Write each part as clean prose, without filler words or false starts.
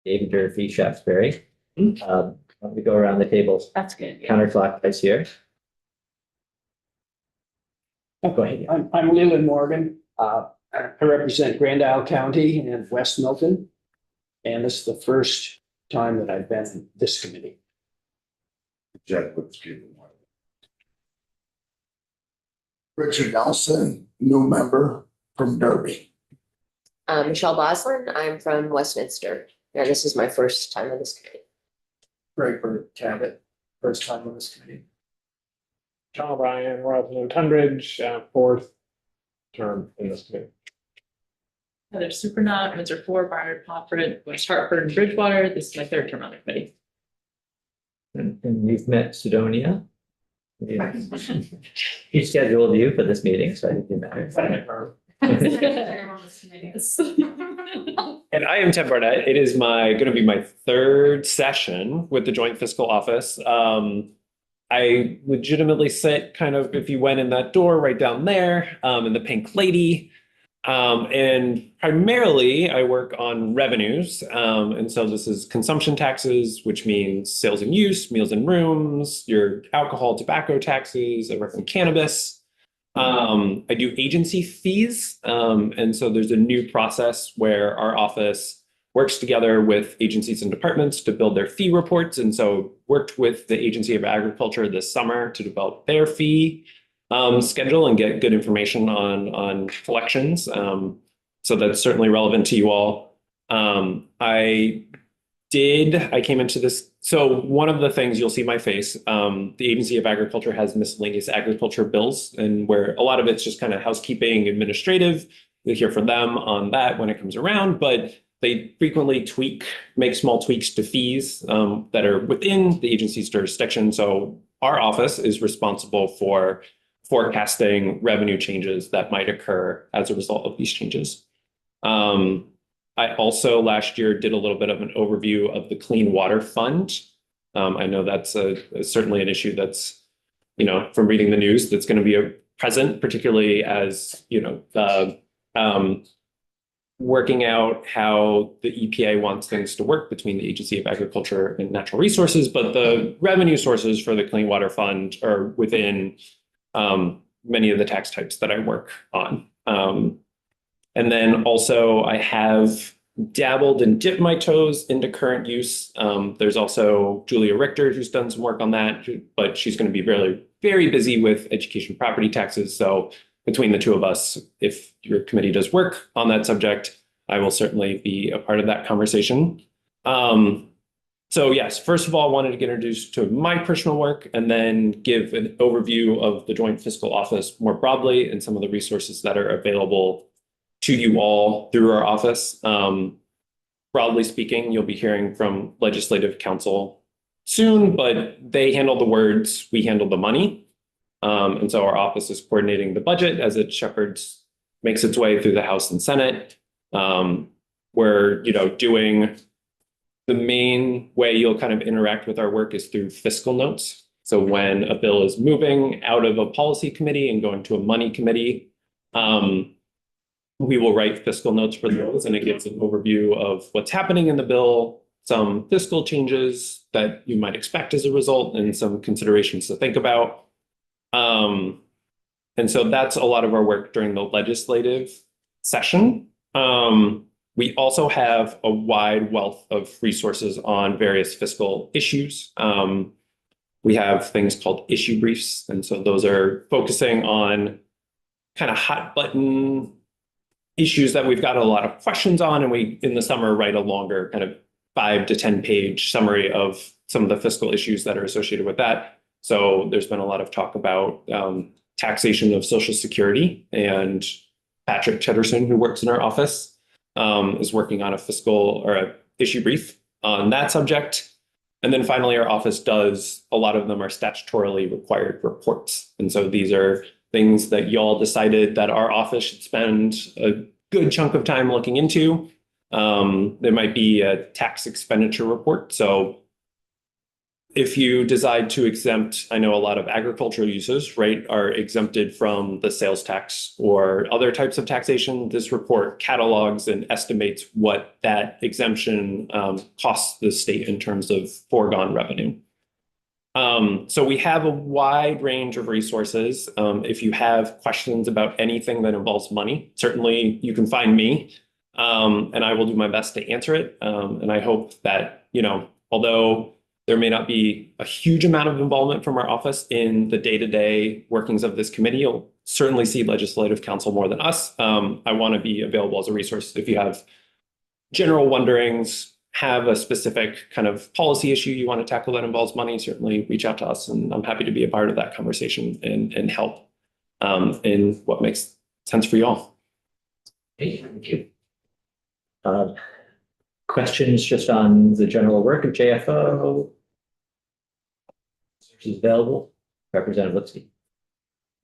David Durfee, Shaftesbury. Hmm. Why don't we go around the table That's good. counterclockwise here? Oh, go ahead. I'm Leland Morgan. I represent Grand Isle County and West Milton. And this is the first time that I've been in this committee. Richard Nelson, new member from Derby. Michelle Boslin, I'm from Westminster. Yeah, this is my first time on this committee. Greg Bird Cabot, first time on this committee. John O'Brien, Roslyn Tundridge, fourth term in this committee. Heather Supernaut, Windsor 4, Barnard, Pofford, West Hartford, and Bridgewater. This is my third term on the committee. And you've met Sidonia. Yeah. He scheduled you for this meeting, so I think you met her. And I am Ted Barnett. It is going to be my third session with the Joint Fiscal Office. I legitimately sit kind of, if you went in that door right down there, in the Pink Lady. And primarily I work on revenues. And so this is consumption taxes, which means sales and use, meals and rooms, your alcohol, tobacco taxes. I work on cannabis. I do agency fees. And so there's a new process where our office works together with agencies and departments to build their fee reports. And so worked with the Agency of Agriculture this summer to develop their fee schedule and get good information on collections. So that's certainly relevant to you all. I came into this. So one of the things you'll see my face, the Agency of Agriculture has miscellaneous agriculture bills, and where a lot of it's just kind of housekeeping, administrative. You'll hear from them on that when it comes around, but they frequently make small tweaks to fees that are within the agency's jurisdiction. So our office is responsible for forecasting revenue changes that might occur as a result of these changes. I also last year did a little bit of an overview of the Clean Water Fund. I know that's certainly an issue that's, from reading the news, that's going to be present, particularly as, working out how the EPA wants things to work between the Agency of Agriculture and Natural Resources, but the revenue sources for the Clean Water Fund are within many of the tax types that I work on. And then also I have dabbled and dipped my toes into current use. There's also Julia Richter, who's done some work on that, but she's going to be very, very busy with education property taxes. So between the two of us, if your committee does work on that subject, I will certainly be a part of that conversation. So yes, first of all, I wanted to get introduced to my personal work and then give an overview of the Joint Fiscal Office more broadly and some of the resources that are available to you all through our office. Broadly speaking, you'll be hearing from Legislative Council soon, but they handle the words, we handle the money. And so our office is coordinating the budget as it makes its way through the House and Senate. We're, doing the main way you'll kind of interact with our work is through fiscal notes. So when a bill is moving out of a policy committee and going to a money committee, we will write fiscal notes for those, and it gives an overview of what's happening in the bill, some fiscal changes that you might expect as a result, and some considerations to think about. And so that's a lot of our work during the legislative session. We also have a wide wealth of resources on various fiscal issues. We have things called issue briefs. And so those are focusing on kind of hot button issues that we've got a lot of questions on. And we, in the summer, write a longer kind of 5 to 10 page summary of some of the fiscal issues that are associated with that. So there's been a lot of talk about taxation of Social Security, and Patrick Chedderson, who works in our office, is working on a fiscal or a issue brief on that subject. And then finally, our office does, a lot of them are statutorily required reports. And so these are things that y'all decided that our office should spend a good chunk of time looking into. There might be a tax expenditure report. So if you decide to exempt, I know a lot of agricultural uses, right, are exempted from the sales tax or other types of taxation. This report catalogs and estimates what that exemption costs the state in terms of foregone revenue. So we have a wide range of resources. If you have questions about anything that involves money, certainly you can find me, and I will do my best to answer it. And I hope that, although there may not be a huge amount of involvement from our office in the day-to-day workings of this committee, you'll certainly see legislative counsel more than us. I want to be available as a resource if you have general wonderings, have a specific kind of policy issue you want to tackle that involves money, certainly reach out to us, and I'm happy to be a part of that conversation and help in what makes sense for you all. Okay, thank you. Questions just on the general work of JFO? Is available, Representative Lipsky.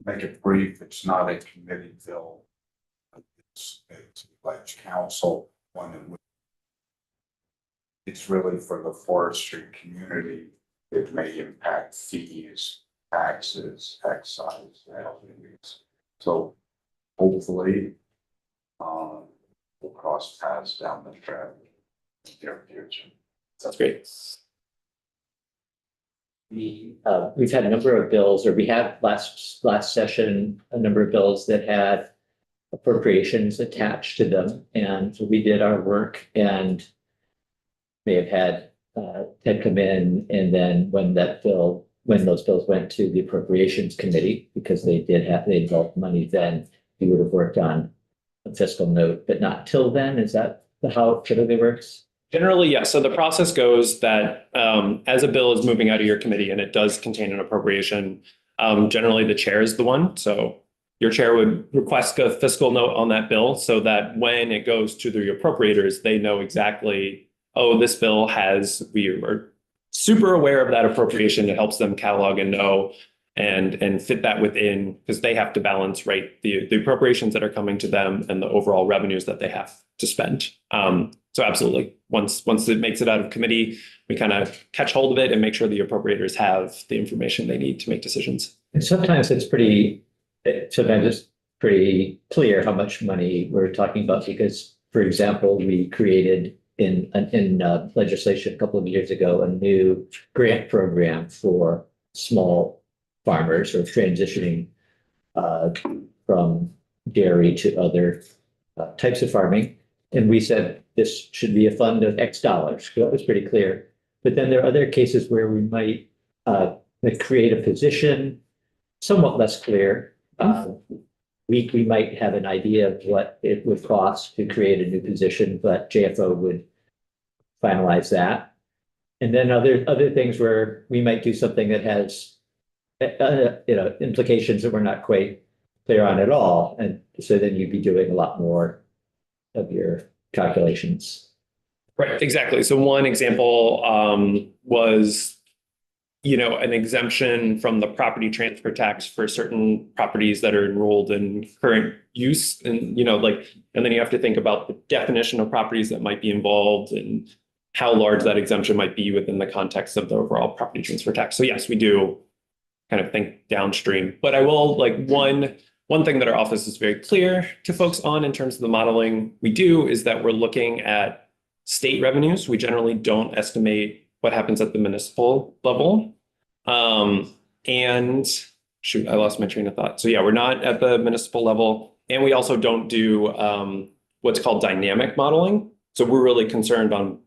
Make it brief, it's not a committee bill. It's like council, one in which it's really for the forestry community. It may impact fees, taxes, excise, values. So hopefully, we'll cross paths down the track in the near future. Sounds great. We've had a number of bills, or we had last session, a number of bills that had appropriations attached to them. And we did our work and may have had Ted come in, and then when those bills went to the appropriations committee, because they involved money, then we would have worked on a fiscal note, but not till then. Is that how it typically works? Generally, yes. So the process goes that as a bill is moving out of your committee and it does contain an appropriation, generally the chair is the one. So your chair would request a fiscal note on that bill so that when it goes to the appropriators, they know exactly, oh, this bill we are super aware of that appropriation. It helps them catalog and know and fit that within, because they have to balance, right, the appropriations that are coming to them and the overall revenues that they have to spend. So absolutely, once it makes it out of committee, we kind of catch hold of it and make sure the appropriators have the information they need to make decisions. And sometimes it's pretty clear how much money we're talking about, because, for example, we created in legislation a couple of years ago a new grant program for small farmers or transitioning from dairy to other types of farming. And we said this should be a fund of X dollars. That was pretty clear. But then there are other cases where we might create a position, somewhat less clear. We might have an idea of what it would cost to create a new position, but JFO would finalize that. And then other things where we might do something that has implications that we're not quite clear on at all. And so then you'd be doing a lot more of your calculations. Right, exactly. So one example was, an exemption from the property transfer tax for certain properties that are enrolled in current use. And, and then you have to think about the definition of properties that might be involved and how large that exemption might be within the context of the overall property transfer tax. So yes, we do kind of think downstream, but I will one thing that our office is very clear to folks on in terms of the modeling we do is that we're looking at state revenues. We generally don't estimate what happens at the municipal level. And shoot, I lost my train of thought. So yeah, we're not at the municipal level. And we also don't do what's called dynamic modeling. So we're really concerned on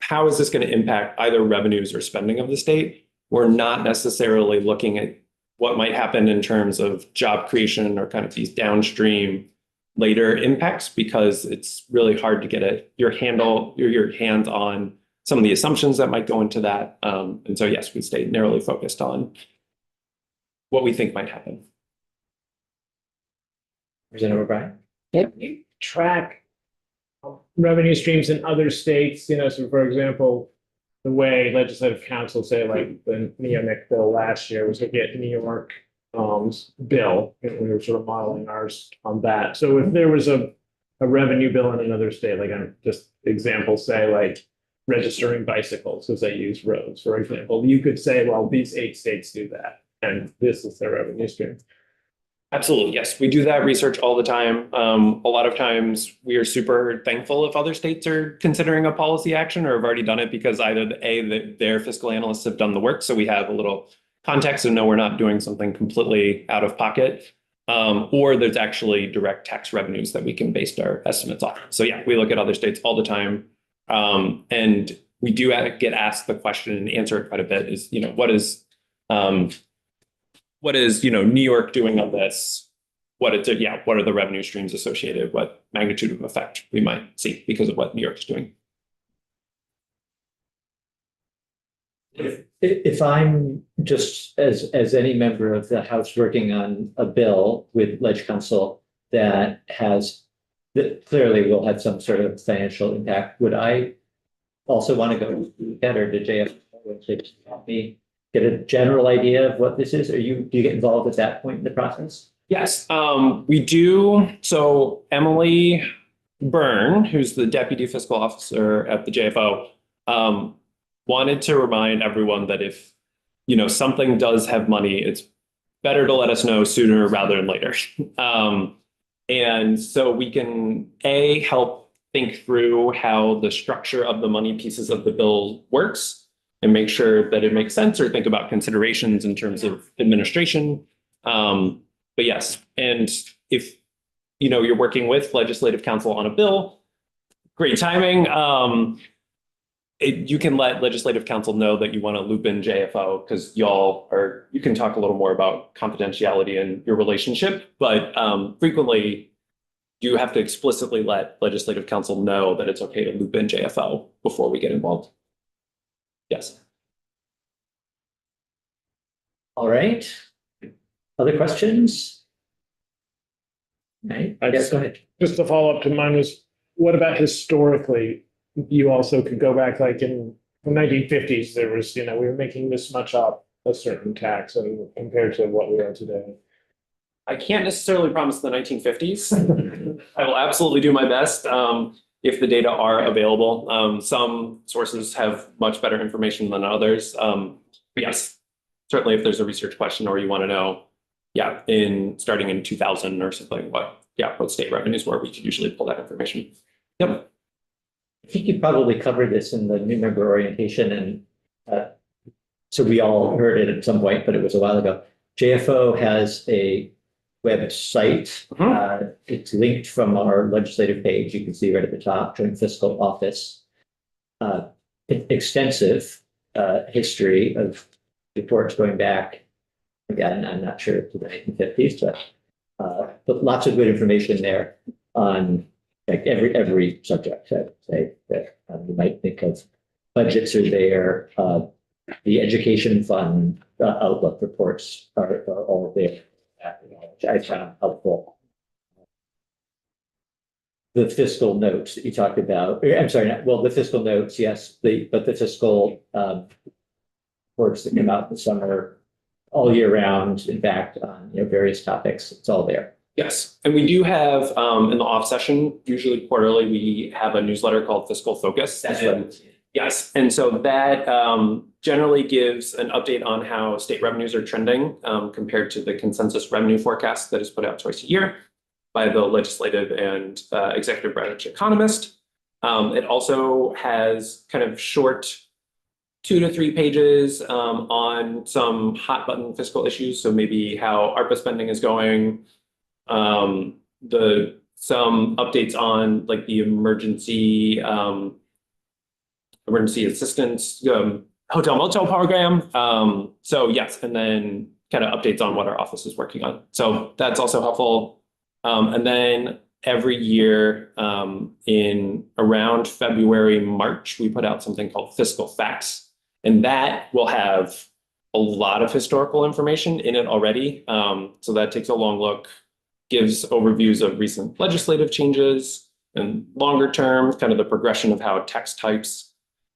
how is this going to impact either revenues or spending of the state. We're not necessarily looking at what might happen in terms of job creation or kind of these downstream later impacts, because it's really hard to get your hands on some of the assumptions that might go into that. And so, yes, we stay narrowly focused on what we think might happen. Representative O'Brien? Can you track revenue streams in other states? So for example, the way legislative council say, like the neonic bill last year was looking at New York bill, and we were sort of modeling ours on that. So if there was a revenue bill in another state, like I'm just example, say like registering bicycles because they use roads, for example. You could say, well, these 8 states do that, and this is their revenue stream. Absolutely, yes. We do that research all the time. A lot of times we are super thankful if other states are considering a policy action or have already done it because either their fiscal analysts have done the work, so we have a little context and know we're not doing something completely out of pocket, or there's actually direct tax revenues that we can base our estimates off. So yeah, we look at other states all the time, and we do get asked the question and answer it quite a bit. Is what is New York doing on this? What are the revenue streams associated? What magnitude of effect we might see because of what New York is doing? If I'm just as any member of the House working on a bill with Ledge Council that clearly will have some sort of financial impact, would I also want to go get or to JF help me get a general idea of what this is? Do you get involved at that point in the process? Yes, we do. So Emily Byrne, who's the Deputy Fiscal Officer at the JFO, wanted to remind everyone that if something does have money, it's better to let us know sooner rather than later. And so we can help think through how the structure of the money pieces of the bill works and make sure that it makes sense, or think about considerations in terms of administration. But yes, and if you're working with legislative counsel on a bill, great timing. You can let legislative counsel know that you want to loop in JFO because you can talk a little more about confidentiality in your relationship, but frequently you have to explicitly let legislative counsel know that it's okay to loop in JFO before we get involved. Yes. All right. Other questions? Right. Yes, go ahead. Just to follow up to mine was, what about historically? You also could go back, like in the 1950s, there was, we were making this much up a certain tax and compared to what we are today. I can't necessarily promise the 1950s. I will absolutely do my best if the data are available. Some sources have much better information than others. But yes, certainly if there's a research question or you want to know, starting in 2000 or something, what state revenues were, we could usually pull that information. Yep. I think you probably covered this in the new member orientation, and so we all heard it at some point, but it was a while ago. JFO has a website. It's linked from our legislative page. You can see right at the top, Joint Fiscal Office. Extensive history of reports going back. Again, I'm not sure to the 1950s, but lots of good information there on every subject. I'd say that you might think of budgets are there. The education fund outlook reports are all there, which I found helpful. The fiscal notes that you talked about, I'm sorry, the fiscal notes, yes, but the fiscal reports that come out in the summer, all year round, in fact, on various topics, it's all there. Yes, and we do have in the off session, usually quarterly, we have a newsletter called Fiscal Focus. That's right. Yes, and so that generally gives an update on how state revenues are trending compared to the consensus revenue forecast that is put out twice a year by the legislative and executive branch economist. It also has kind of short 2 to 3 pages on some hot button fiscal issues. So maybe how ARPA spending is going, some updates on like the emergency assistance hotel motel program. So yes, and then kind of updates on what our office is working on. So that's also helpful. And then every year in around February, March, we put out something called Fiscal Facts. And that will have a lot of historical information in it already. So that takes a long look, gives overviews of recent legislative changes and longer term, kind of the progression of how tax types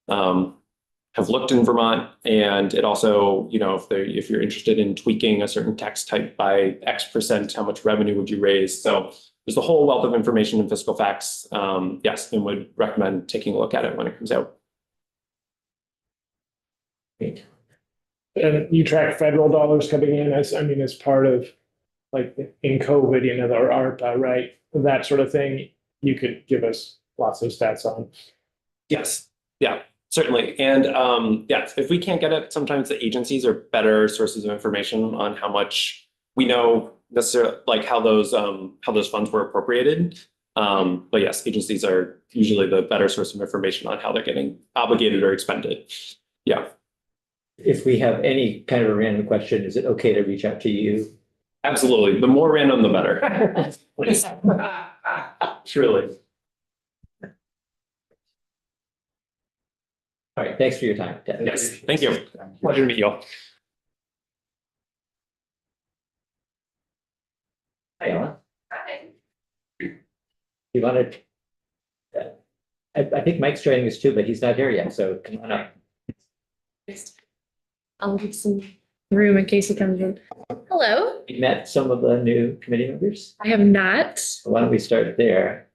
have looked in Vermont. And it also, if you're interested in tweaking a certain tax type by X%, how much revenue would you raise? So there's a whole wealth of information in Fiscal Facts. Yes, and would recommend taking a look at it when it comes out. Great. And you track federal dollars coming in as part of, like, in COVID, the ARPA, right? That sort of thing, you could give us lots of stats on. Yes, yeah, certainly. And yeah, if we can't get it, sometimes the agencies are better sources of information on how much we know necessarily, like how those funds were appropriated. But yes, agencies are usually the better source of information on how they're getting obligated or expended. Yeah, If we have any kind of a random question, is it okay to reach out to you? absolutely. The more random, the better. Truly. All right, thanks for your time, Ted. Yes, thank you. Thank you. Pleasure to meet you all. Hi, Ellen. You wanted, I think Mike's joining us too, but he's not here yet, so come on up. I'll give some room in case he comes in. Hello, We met some of the new committee members. I have not. Why don't we start there?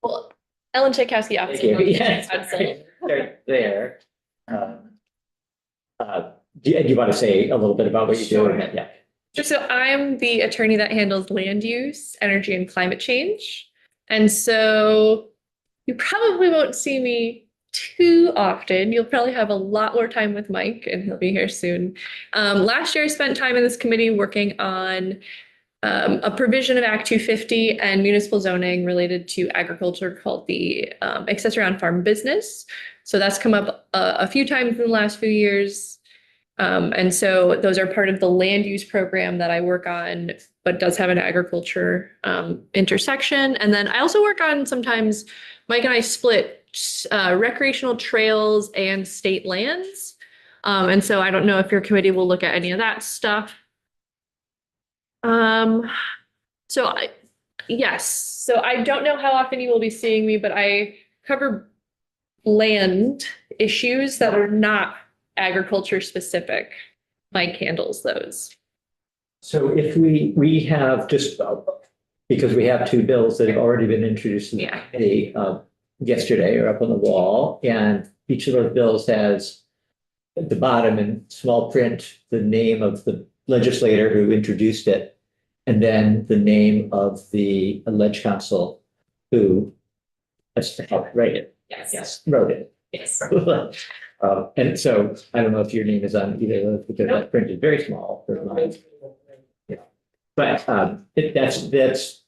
Well, Ellen Tchaikovsky, Thank opposite. you. Ellen Yes, Hudson. start there. Do you want to say a little bit about what you do? Sure. Yeah. So I'm the attorney that handles land use, energy, and climate change. And so you probably won't see me too often. You'll probably have a lot more time with Mike, and he'll be here soon. Last year, I spent time in this committee working on a provision of Act 250 and municipal zoning related to agriculture called the accessory on farm business. So that's come up a few times in the last few years. And so those are part of the land use program that I work on, but does have an agriculture intersection. And then I also work on, sometimes Mike and I split recreational trails and state lands. And so I don't know if your committee will look at any of that stuff. Yes, so I don't know how often you will be seeing me, but I cover land issues that are not agriculture specific. Mike handles those. So if we have just, because we have two bills that have already been introduced in the Yeah. committee yesterday or up on the wall, and each of those bills has at the bottom in small print, the name of the legislator who introduced it, and then the name of the alleged counsel who helped write it. Yes, wrote it. Yes. And so I don't know if your name is on either of those because that print is very small for mine. Yeah. But that's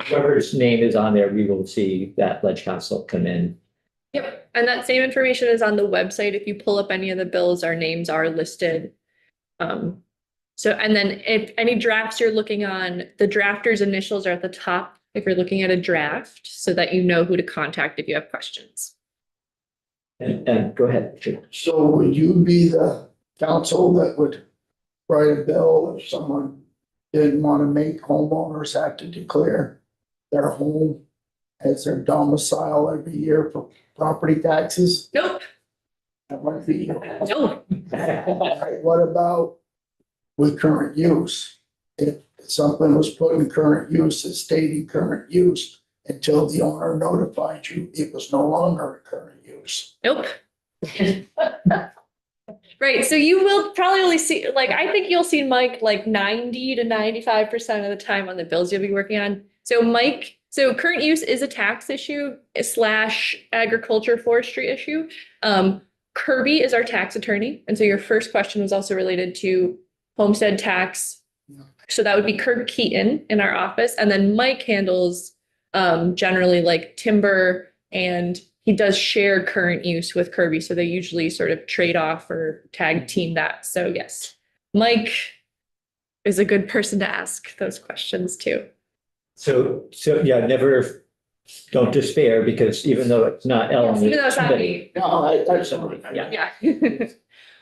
whoever's name is on there, we will see that ledge council come in. Yep, and that same information is on the website. If you pull up any of the bills, our names are listed. So, and then if any drafts you're looking on, the drafter's initials are at the top if you're looking at a draft, so that you know who to contact if you have questions. And go ahead. Richard. So would you be the counsel that would write a bill if someone didn't want to make homeowners have to declare their home as their domicile every year for property taxes? Nope, That might be. no, What about with current use? If something was put in current use, it stayed in current use until the owner notified you it was no longer in current use. nope. Right, so you will probably only see, like, I think you'll see Mike like 90 to 95% of the time on the bills you'll be working on. So Mike, so current use is a tax issue / agriculture forestry issue. Kirby is our tax attorney. And so your first question was also related to homestead tax. So that would be Kirk Keaton in our office. And then Mike handles generally like timber, and he does share current use with Kirby. So they usually sort of trade off or tag team that. So yes, Mike is a good person to ask those questions too. So yeah, never, don't despair because even though it's not Ellen. Even though it's not somebody- me. No, that's Somebody, yeah. Yeah.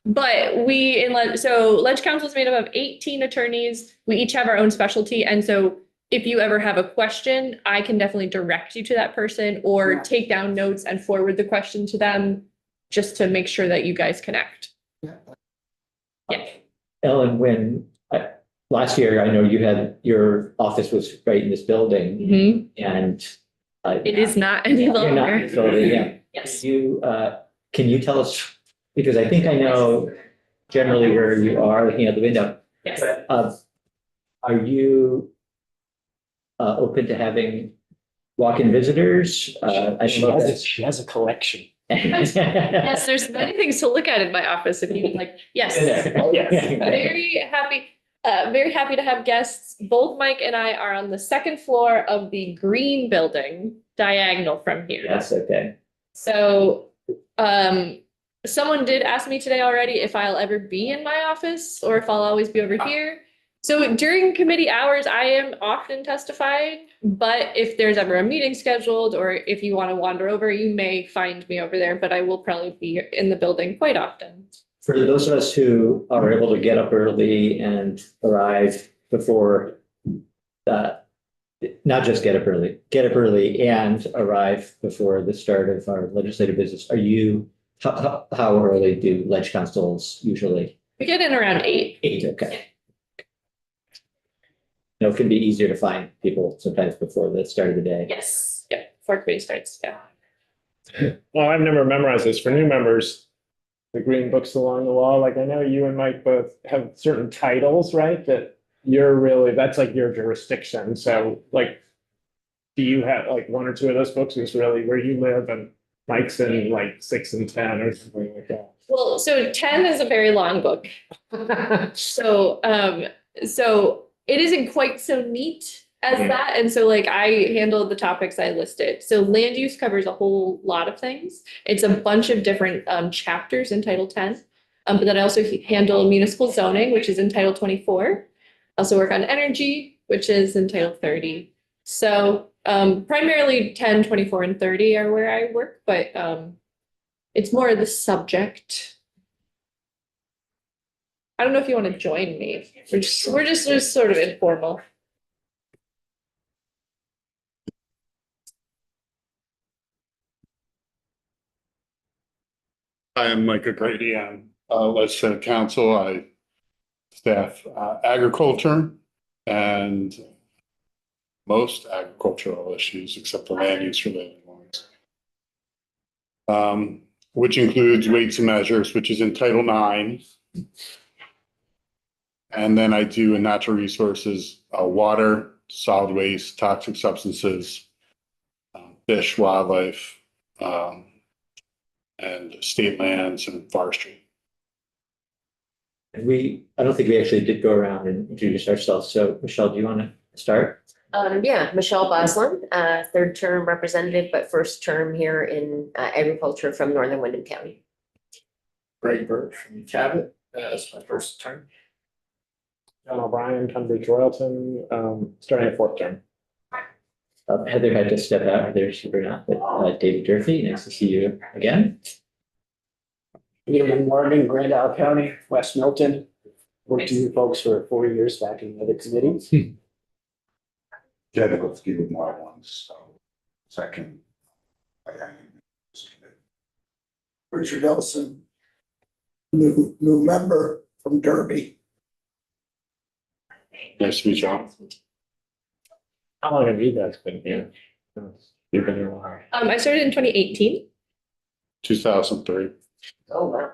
But we so Ledge Council is made up of 18 attorneys. We each have our own specialty. And so if you ever have a question, I can definitely direct you to that person or Yeah. take down notes and forward the question to them just to make sure that you guys connect. Yeah. Ellen, when last year, I know you had, your office was right in this building Mhm. and. It is not any You're not in longer. the building, yeah. Yes. Can you tell us, because I think I know generally where you are looking out the window. Yes. Are you open to having walk-in visitors? I She don't know if has a, that's- she has a collection. Yes, there's many things to look at in my office if you would like. Yes. Very happy to have guests. Both Mike and I are on the second floor of the green building, diagonal from here. Yes, okay. So, someone did ask me today already if I'll ever be in my office or if I'll always be over here. So during committee hours, I am often testifying, but if there's ever a meeting scheduled or if you want to wander over, you may find me over there, but I will probably be in the building quite often. For those of us who are able to get up early and arrive before not just get up early and arrive before the start of our legislative business, how early do ledge councils usually? We get in around 8. 8, okay. It can be easier to find people sometimes before the start of the day. Yes, yep, before committee starts, yeah. Well, I've never memorized this. For new members, the green books along the wall, like I know you and Mike both have certain titles, right? That you're really, that's like your jurisdiction. So like, do you have like 1 or 2 of those books is really where you live and Mike's in like 6 and 10 or something like that? Well, so 10 is a very long book. So, so it isn't quite so neat as that. And so like I handle the topics I listed. So land use covers a whole lot of things. It's a bunch of different chapters in Title 10. But then I also handle municipal zoning, which is in Title 24. I also work on energy, which is in Title 30. So primarily 10, 24, and 30 are where I work, but it's more the subject. I don't know if you want to join me. We're just sort of informal. I am Mike O'Grady. I'm legislative counsel. I staff agriculture and most agricultural issues except the land use related ones. Which includes weights and measures, which is in Title IX. And then I do in natural resources, water, solid waste, toxic substances, fish, wildlife, and state lands and forestry. And I don't think we actually did go around and introduce ourselves. So Michelle, do you want to start? Yeah, Michelle Boslin, 3rd term representative, but 1st term here in agriculture from Northern Windham County. Greg Birch from Cabot. That's my 1st term. John O'Brien, Tunbridge Royalton, starting at 4th term. Heather had to step out. Heather super not, but David Durfee, nice to see you again. Leland Morgan, Grand Isle County, West Milton. Worked with you folks for 4 years back in the other committee. Get a few more ones, so second. Richard Ellison, new member from Derby. Nice to meet you. How long have you guys been here? You've been here a while. I started in 2018. 2003. Oh, wow.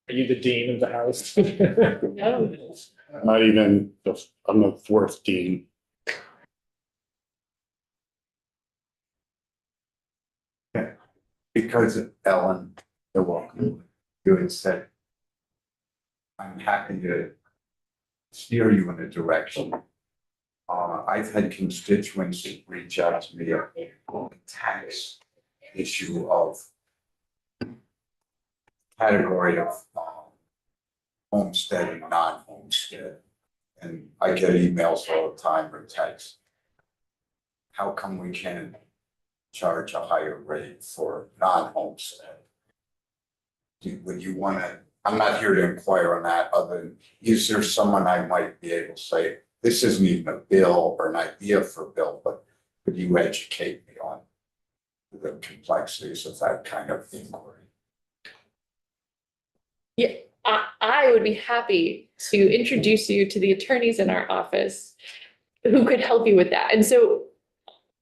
Are you the dean of the house? No. Not even, I'm the 4th dean. Because Ellen, you're welcome. You had said, I'm happy to steer you in a direction. I've had constituents reach out to me on the tax issue of category of homestead and non-homestead. And I get emails all the time or texts. How come we can't charge a higher rate for non-homestead? Would you want to, I'm not here to inquire on that, other than, is there someone I might be able to say, this isn't even a bill or an idea for a bill, but could you educate me on the complexities of that kind of inquiry? Yeah, I would be happy to introduce you to the attorneys in our office who could help you with that. And so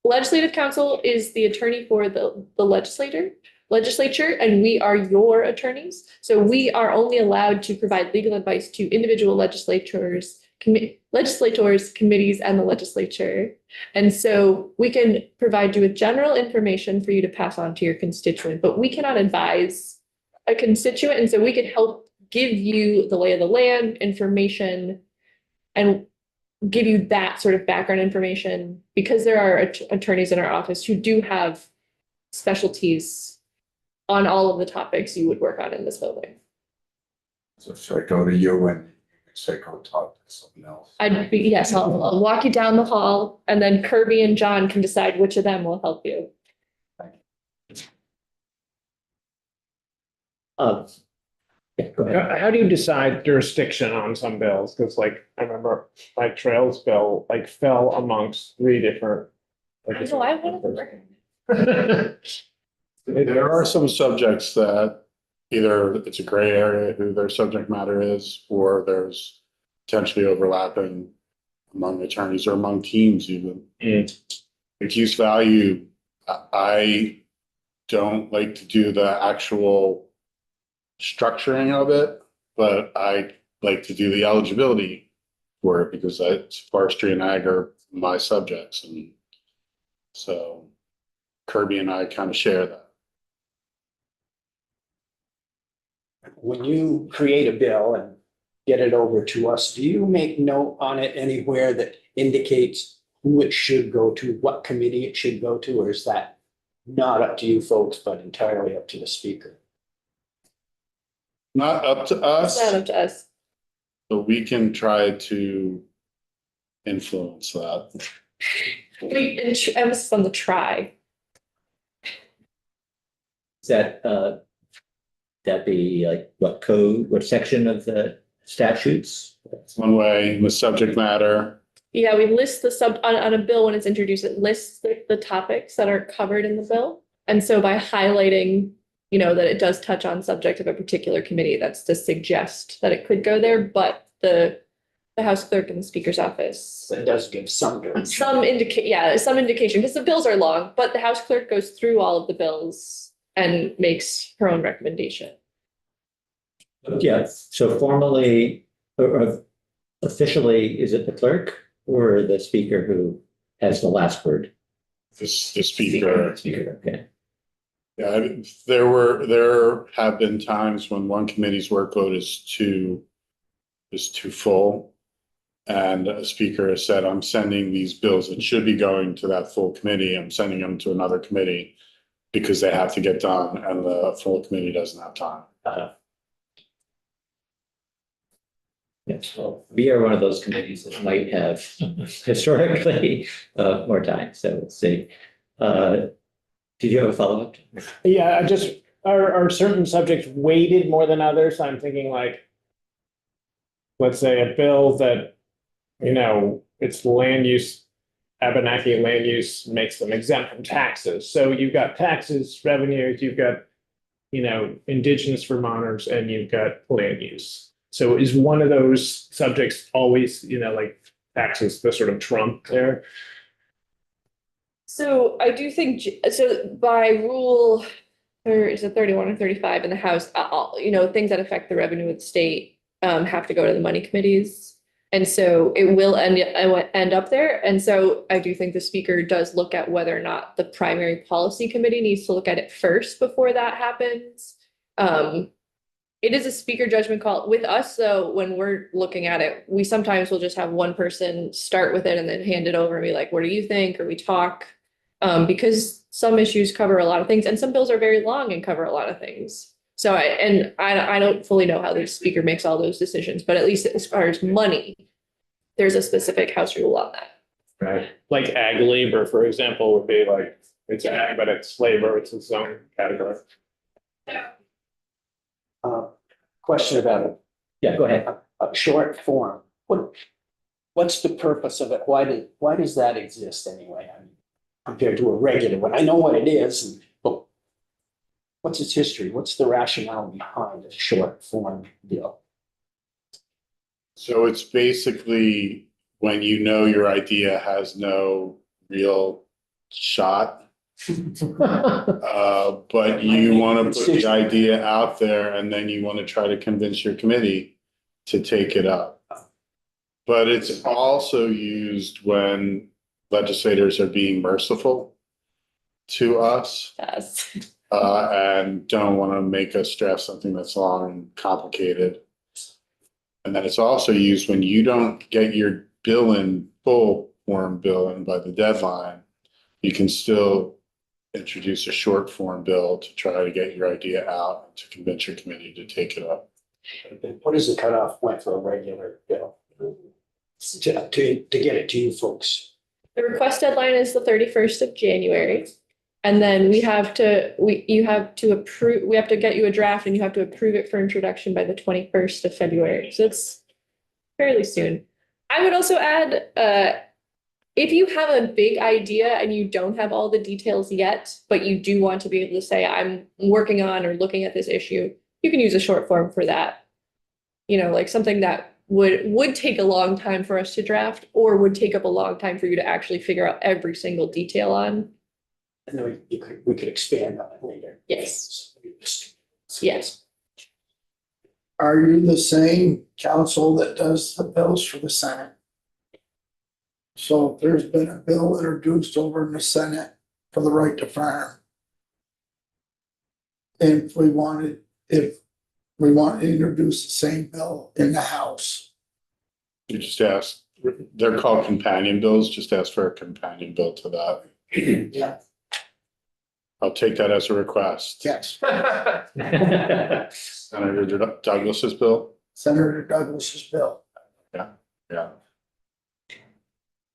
legislative counsel is the attorney for the legislator. legislature and we are your attorneys. So we are only allowed to provide legal advice to individual legislators, committees, and the legislature. And so we can provide you with general information for you to pass on to your constituent, but we cannot advise a constituent. And so we can help give you the lay of the land information and give you that sort of background information, because there are attorneys in our office who do have specialties on all of the topics you would work on in this building. So should I go to you and you say go talk to someone else? Yes, I'll walk you down the hall and then Kirby and John can decide which of them will help you. Yeah, go ahead. How do you decide jurisdiction on some bills? Because like, I remember my trails bill like fell amongst three different. I know, I wanted to. There are some subjects that either it's a gray area who their subject matter is, or there's potentially overlapping among attorneys or among teams even. Like use value, I don't like to do the actual structuring of it, but I like to do the eligibility for it because forestry and ag are my subjects. And so Kirby and I kind of share that. When you create a bill and get it over to us, do you make note on it anywhere that indicates who it should go to, what committee it should go to, or is that not up to you folks, but entirely up to the speaker? Not up to It's us, not up to us. but we can try to influence that. Emphasis on the try. Is that be like what code, what section of the statutes? One way, the subject matter. Yeah, we list the on a bill when it's introduced, it lists the topics that are covered in the bill. And so by highlighting, that it does touch on subject of a particular committee, that's to suggest that it could go there, but the House Clerk and the Speaker's office. It does give some direction. Some indication, because the bills are long, but the House Clerk goes through all of the bills and makes her own recommendation. Yeah, so formally or officially, is it the clerk or the speaker who has the last word? The speaker. Speaker, okay. Yeah, there have been times when one committee's workload is too full. And a speaker has said, I'm sending these bills that should be going to that full committee. I'm sending them to another committee because they have to get done and the full committee doesn't have time. Yes, well, we are one of those committees that might have historically more time, so let's see. Did you have a follow-up? Yeah, are certain subjects weighted more than others? I'm thinking like, let's say a bill that, it's land use, Abenaki land use makes them exempt from taxes. So you've got taxes, revenues, you've got, indigenous Vermonters, and you've got land use. So is one of those subjects always, like taxes, the sort of trump there? So I do think, so by rule, or is it 31 or 35 in the House, things that affect the revenue of the state have to go to the money committees. And so it will end up there. And so I do think the speaker does look at whether or not the primary policy committee needs to look at it first before that happens. It is a speaker judgment call. With us, though, when we're looking at it, we sometimes will just have one person start with it and then hand it over and be like, what do you think? Or we talk. Because some issues cover a lot of things and some bills are very long and cover a lot of things. So I don't fully know how the speaker makes all those decisions, but at least as far as money, there's a specific House rule on that. Right. Like ag labor, for example, would be like, it's ag, but it's labor, it's its own category. Question about it. Yeah, go ahead. A short form. What's the purpose of it? Why does that exist anyway? I mean, compared to a regular one, I know what it is, but what's its history? What's the rationale behind a short form bill? So it's basically when your idea has no real shot But you want to put the idea out there and then you want to try to convince your committee to take it up. But it's also used when legislators are being merciful to us, Yes. and don't want to make us draft something that's long and complicated. And then it's also used when you don't get your bill in, full form bill in by the deadline, you can still introduce a short form bill to try to get your idea out and to convince your committee to take it up. What is the cutoff point for a regular bill? To get it to you folks? The request deadline is the 31st of January. And then you have to approve, we have to get you a draft and you have to approve it for introduction by the 21st of February. So it's fairly soon. I would also add, if you have a big idea and you don't have all the details yet, but you do want to be able to say, I'm working on or looking at this issue, you can use a short form for that. You know, like something that would take a long time for us to draft or would take up a long time for you to actually figure out every single detail on. And then we could expand on it later. Yes. Yes. Are you the same council that does the bills for the Senate? So if there's been a bill introduced over in the Senate for the right to farm. And if we want to introduce the same bill in the House. You just ask, they're called companion bills, just ask for a companion bill to that. Yeah. I'll take that as a request. Yes, Senator Douglas's bill? Senator Douglas's bill. Yeah.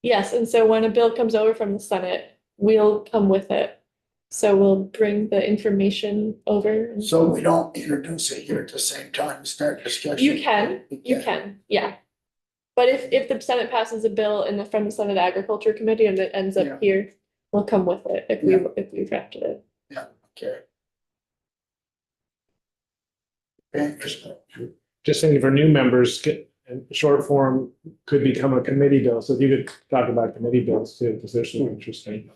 Yes, and so when a bill comes over from the Senate, we'll come with it. So we'll bring the information over. So we don't introduce it here at the same time and start discussion. You can, yeah. But if the Senate passes a bill from the Senate Agriculture Committee and it ends Yeah. up here, we'll come with it if we drafted it. Yeah, okay. Interesting. Just saying for new members, short form could become a committee bill. So if you could talk about committee bills too, because they're so interesting.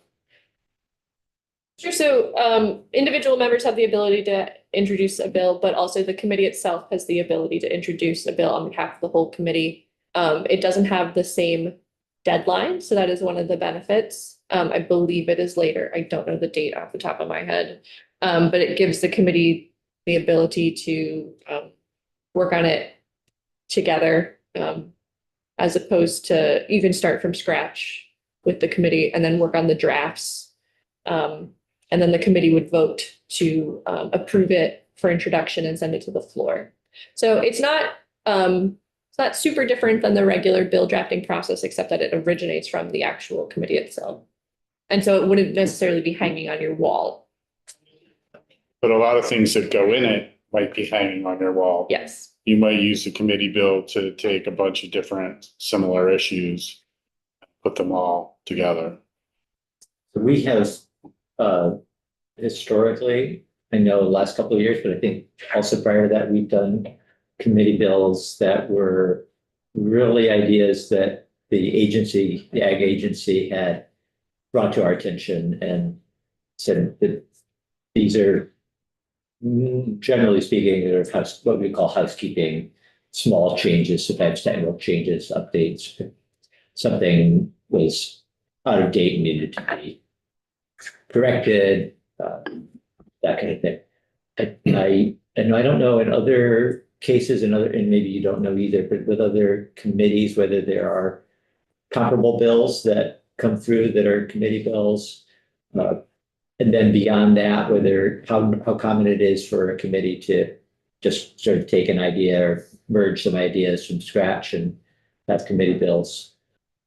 Sure, so individual members have the ability to introduce a bill, but also the committee itself has the ability to introduce a bill on behalf of the whole committee. It doesn't have the same deadline, so that is one of the benefits. I believe it is later. I don't know the date off the top of my head. But it gives the committee the ability to work on it together, as opposed to even start from scratch with the committee and then work on the drafts. And then the committee would vote to approve it for introduction and send it to the floor. So it's not super different than the regular bill drafting process, except that it originates from the actual committee itself. And so it wouldn't necessarily be hanging on your wall. But a lot of things that go in it might be hanging on your wall. Yes. You might use the committee bill to take a bunch of different similar issues, put them all together. We have, historically, I know the last couple of years, but I think also prior to that, we've done committee bills that were really ideas that the ag agency had brought to our attention and said that these are, generally speaking, they're what we call housekeeping, small changes, sometimes technical changes, updates. Something was out of date and needed to be corrected, that kind of thing. I don't know in other cases and maybe you don't know either, but with other committees, whether there are comparable bills that come through that are committee bills. And then beyond that, whether how common it is for a committee to just sort of take an idea or merge some ideas from scratch and have committee bills.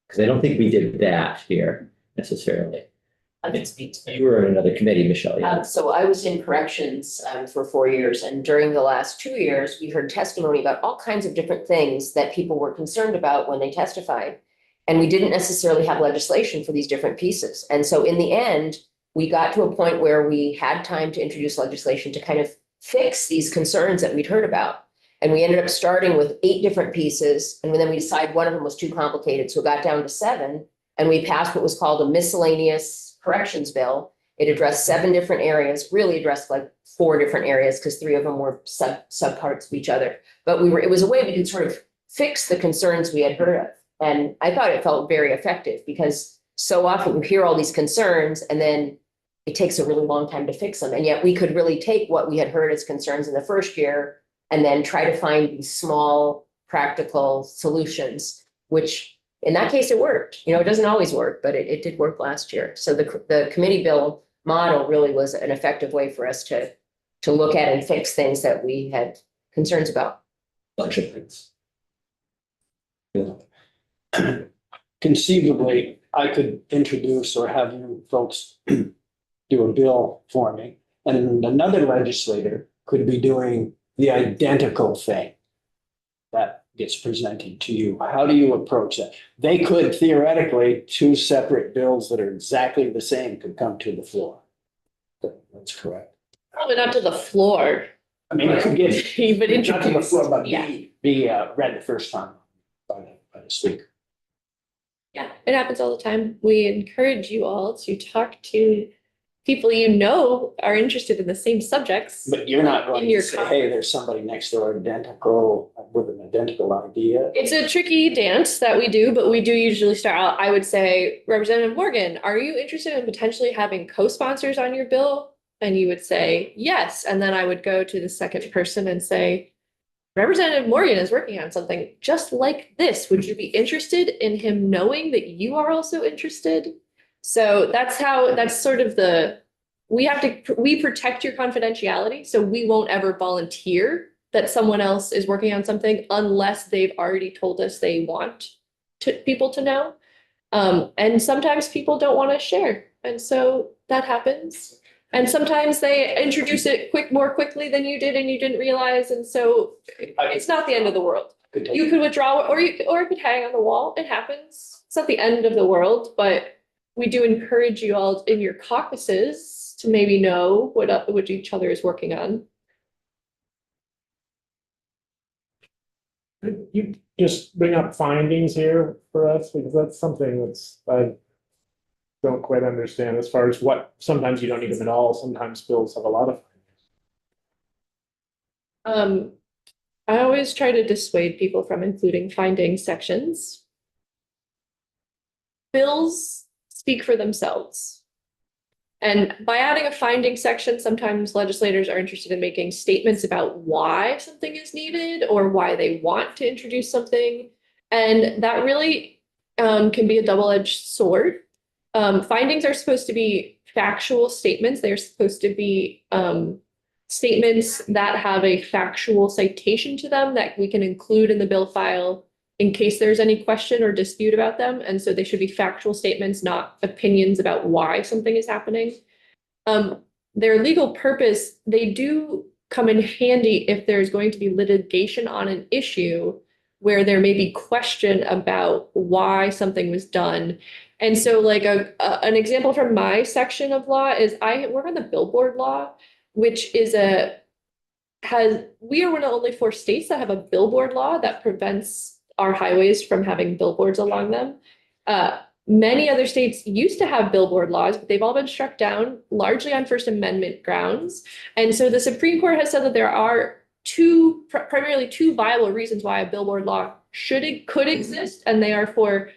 Because I don't think we did that here necessarily. I can speak to You were in another committee, Michelle. Yeah. So I was in corrections for 4 years, and during the last 2 years, we heard testimony about all kinds of different things that people were concerned about when they testified. And we didn't necessarily have legislation for these different pieces. And so in the end, we got to a point where we had time to introduce legislation to kind of fix these concerns that we'd heard about. And we ended up starting with 8 different pieces, and then we decided one of them was too complicated, so it got down to 7, and we passed what was called a miscellaneous corrections bill. It addressed 7 different areas, really addressed like 4 different areas because 3 of them were subparts of each other. But it was a way we could sort of fix the concerns we had heard of. And I thought it felt very effective because so often you hear all these concerns and then it takes a really long time to fix them. And yet we could really take what we had heard as concerns in the first year and then try to find these small practical solutions, which in that case, it worked. You know, it doesn't always work, but it did work last year. So the committee bill model really was an effective way for us to look at and fix things that we had concerns about. Bunch of things. Conceivably, I could introduce or have you folks do a bill for me, and another legislator could be doing the identical thing that gets presented to you. How do you approach that? They could theoretically, 2 separate bills that are exactly the same could come to the floor. That's correct. Probably not to the floor, I mean, it could get but not to the floor, but Yeah. be read the first time by the speaker. Yeah, it happens all the time. We encourage you all to talk to people you know are interested in the same subjects. But you're not going In to your say, comment. hey, there's somebody next door identical with an identical idea. It's a tricky dance that we do, but we do usually start out, I would say, Representative Morgan, are you interested in potentially having co-sponsors on your bill? And you would say, yes. And then I would go to the second person and say, Representative Morgan is working on something just like this. Would you be interested in him knowing that you are also interested? So that's sort of we protect your confidentiality. So we won't ever volunteer that someone else is working on something unless they've already told us they want people to know. And sometimes people don't want to share. And so that happens. And sometimes they introduce it more quickly than you did and you didn't realize. And so it's not the end of the world. You could withdraw or it could hang on the wall. It happens. It's not the end of the world, but we do encourage you all in your caucuses to maybe know what each other is working on. You just bring up findings here for us, because that's something I don't quite understand as far as what, sometimes you don't need them at all, sometimes bills have a lot of. I always try to dissuade people from including finding sections. Bills speak for themselves. And by adding a finding section, sometimes legislators are interested in making statements about why something is needed or why they want to introduce something. And that really can be a double-edged sword. Findings are supposed to be factual statements. They're supposed to be statements that have a factual citation to them that we can include in the bill file in case there's any question or dispute about them. And so they should be factual statements, not opinions about why something is happening. Their legal purpose, they do come in handy if there's going to be litigation on an issue where there may be question about why something was done. And so like an example from my section of law is I work on the billboard law, which is we are one of only 4 states that have a billboard law that prevents our highways from having billboards along them. Many other states used to have billboard laws, but they've all been struck down largely on First Amendment grounds. And so the Supreme Court has said that there are primarily two viable reasons why a billboard law could exist, and they are for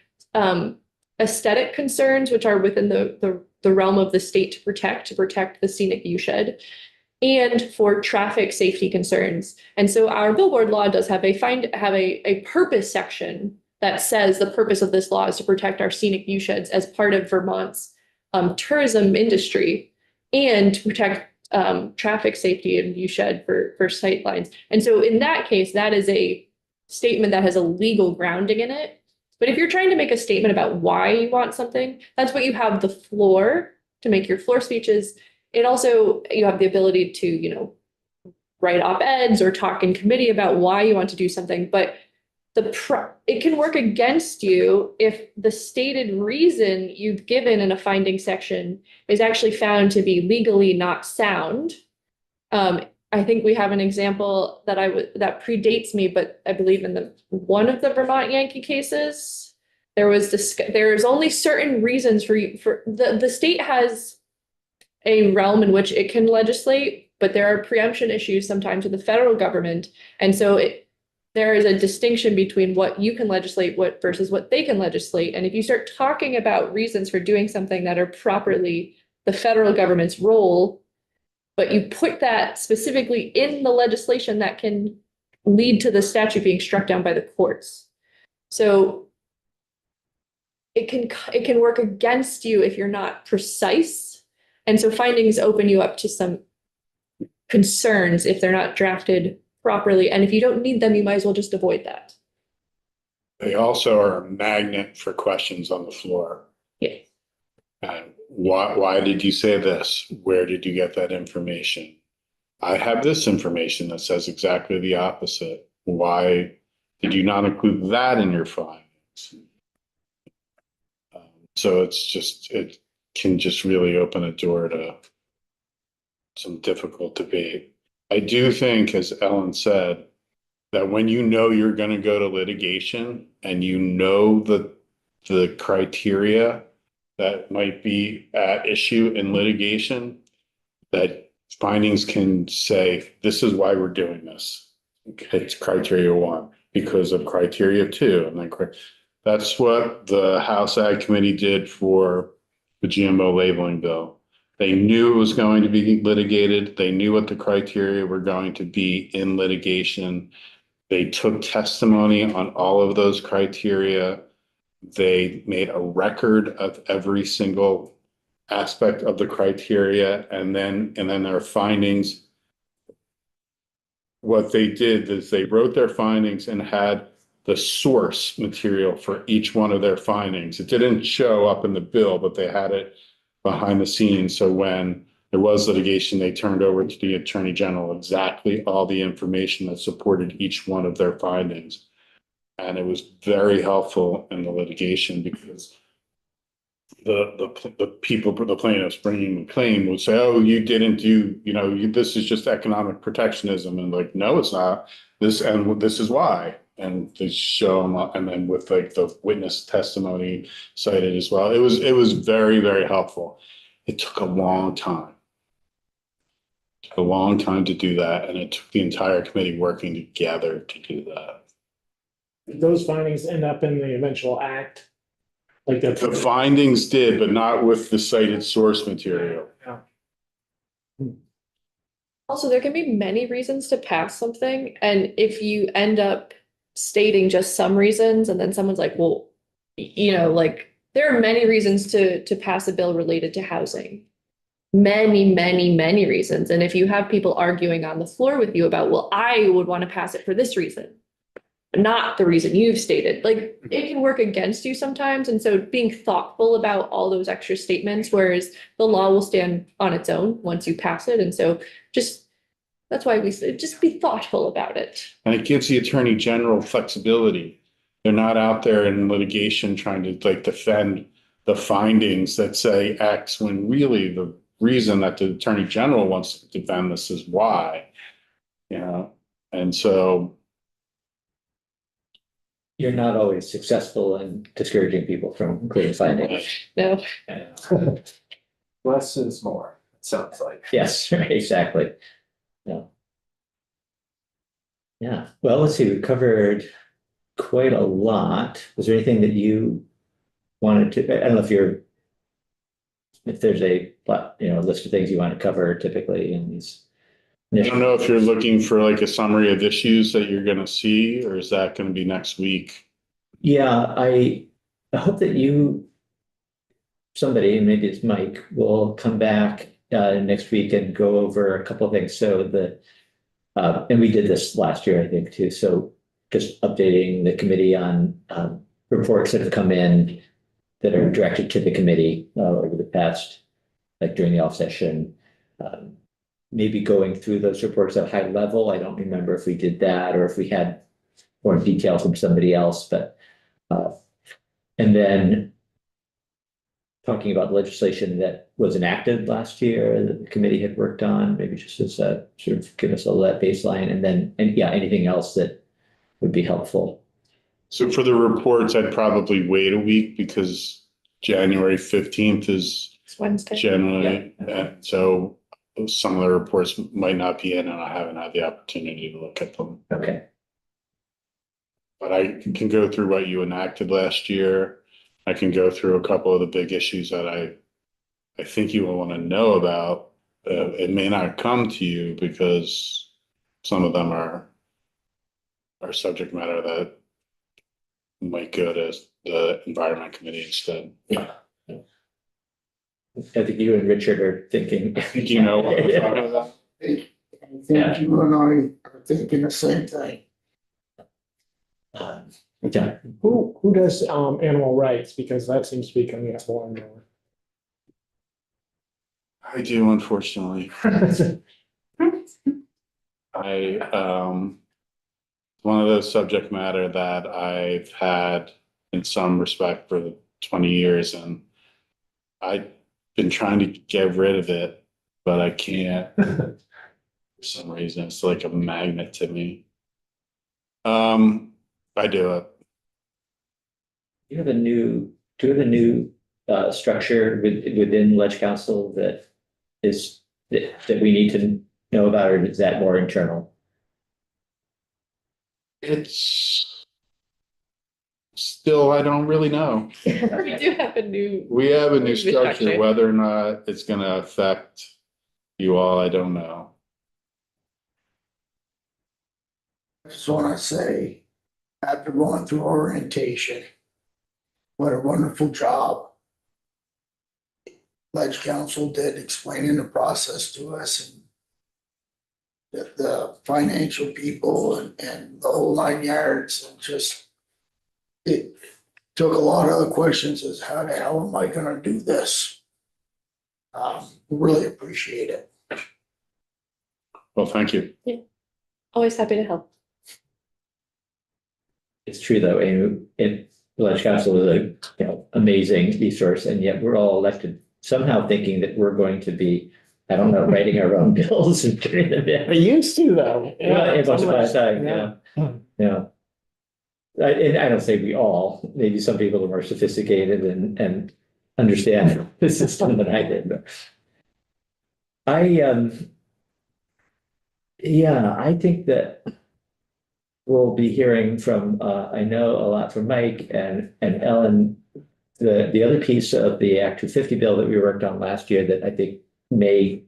aesthetic concerns, which are within the realm of the state to protect the scenic viewshed, and for traffic safety concerns. And so our billboard law does have a purpose section that says the purpose of this law is to protect our scenic viewsheds as part of Vermont's tourism industry and to protect traffic safety and viewshed for sightlines. And so in that case, that is a statement that has a legal grounding in it. But if you're trying to make a statement about why you want something, that's what you have the floor to make your floor speeches. It also, you have the ability to, write op-eds or talk in committee about why you want to do something. But it can work against you if the stated reason you've given in a finding section is actually found to be legally not sound. I think we have an example that predates me, but I believe in one of the Vermont Yankee cases, there's only certain reasons for the state has a realm in which it can legislate, but there are preemption issues sometimes with the federal government. And so there is a distinction between what you can legislate versus what they can legislate. And if you start talking about reasons for doing something that are properly the federal government's role, but you put that specifically in the legislation, that can lead to the statute being struck down by the courts. So it can work against you if you're not precise. And so findings open you up to some concerns if they're not drafted properly. And if you don't need them, you might as well just avoid that. They also are a magnet for questions on the floor. Yeah. Why did you say this? Where did you get that information? I have this information that says exactly the opposite. Why did you not include that in your findings? So it can just really open a door to some difficult debate. I do think, as Ellen said, that when you know you're going to go to litigation and you know the criteria that might be at issue in litigation, that findings can say, this is why we're doing this. Okay, it's criteria 1 because of criteria 2. And then that's what the House Ag Committee did for the GMO labeling bill. They knew it was going to be litigated. They knew what the criteria were going to be in litigation. They took testimony on all of those criteria. They made a record of every single aspect of the criteria, and then their findings. What they did is they wrote their findings and had the source material for each one of their findings. It didn't show up in the bill, but they had it behind the scenes. So when there was litigation, they turned over to the Attorney General exactly all the information that supported each one of their findings. And it was very helpful in the litigation because the people, the plaintiffs bringing the claim would say, oh, you didn't do, this is just economic protectionism. And like, no, it's not. This is why. And they show them, and then with like the witness testimony cited as well. It was very, very helpful. It took a long time. To do that. And it took the entire committee working together to do that. Those findings end up in the eventual act. Like The findings did, but not with the cited source material. Also, there can be many reasons to pass something. And if you end up stating just some reasons, and then someone's like, well, there are many reasons to pass a bill related to housing. Many, many, many reasons. And if you have people arguing on the floor with you about, well, I would want to pass it for this reason, not the reason you've stated, like it can work against you sometimes. And so being thoughtful about all those extra statements, whereas the law will stand on its own once you pass it. And so that's why we say, just be thoughtful about it. And it gives the Attorney General flexibility. They're not out there in litigation trying to defend the findings that say X, when really the reason that the Attorney General wants to defend this is Y. And so You're not always successful in discouraging people from including findings. No. Less is more, it sounds like. Yes, exactly. No. Yeah, well, let's see, we covered quite a lot. Was there anything that you wanted to, I don't know if there's a list of things you want to cover typically in these. I don't know if you're looking for like a summary of issues that you're going to see, or is that going to be next week? Yeah, I hope that somebody, maybe it's Mike, will come back next week and go over a couple of things. So and we did this last year, I think, too. So just updating the committee on reports that have come in that are directed to the committee over the past, like during the off session. Maybe going through those reports at a high level. I don't remember if we did that or if we had more detail from somebody else, but and then talking about legislation that was enacted last year that the committee had worked on, maybe just as a sort of give us all that baseline, and anything else that would be helpful. So for the reports, I'd probably wait a week because January 15th is next Wednesday. generally. And so some of the reports might not be in and I haven't had the opportunity to look at them. Okay, But I can go through what you enacted last year. I can go through a couple of the big issues that I think you will want to know about. It may not come to you because some of them are subject matter that might go to the Environment Committee instead. I think you and Richard are thinking. I think you know what we're talking about. I think you and I are thinking the same thing. Yeah, Who does animal rights? Because that seems to be coming up more and more. I do, unfortunately. One of those subject matter that I've had in some respect for 20 years, and I've been trying to get rid of it, but I can't. For some reason, it's like a magnet to me. I do it. do you have a new structure within Ledge Council that we need to know about, or is that more internal? It's still, I don't really know. We do have a new. We have a new New structure, structure. whether or not it's gonna affect you all, I don't know. I just want to say, after going through orientation, what a wonderful job Ledge Council did explaining the process to us, and the financial people and the whole 9 yards, and just it took a lot of the questions as how the hell am I gonna do this? Really appreciate it. Well, thank you. Always happy to help. It's true though, and Ledge Council is a amazing resource, and yet we're all elected somehow thinking that we're going to be, I don't know, writing our own bills and turning them in. I used to though. Yeah, it was my time, Yeah. yeah. And I don't say we all, maybe some people are more sophisticated and understand the system than I did, but. I think that we'll be hearing from, I know a lot from Mike and Ellen. The other piece of the Act 250 bill that we worked on last year that I think may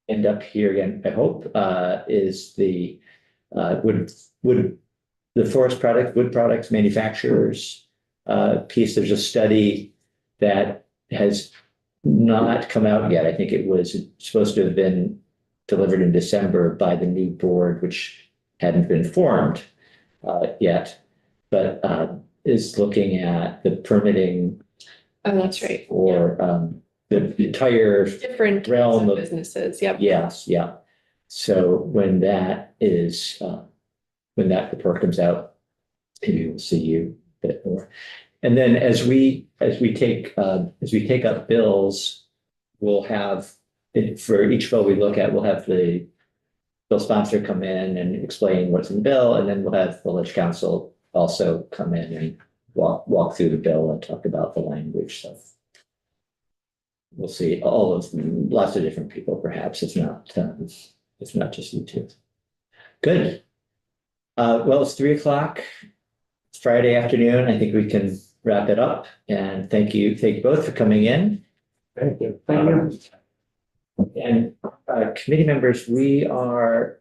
end up here again, I hope, is the wood products manufacturers piece. There's a study that has not come out yet. I think it was supposed to have been delivered in December by the new board, which hadn't been formed yet, but is looking at the permitting Oh, that's right. for the entire Different realm types of businesses. Yep. yes, yeah. So when that report comes out, maybe we'll see you a bit more. And then as we take up bills, we'll have, for each bill we look at, we'll have the bill sponsor come in and explain what's in the bill, and then we'll have the Village Council also come in and walk through the bill and talk about the language. So we'll see lots of different people, perhaps, if not just you two. Good. Well, it's 3:00. It's Friday afternoon. I think we can wrap it up. And thank you both for coming in. Thank you. And committee members, we are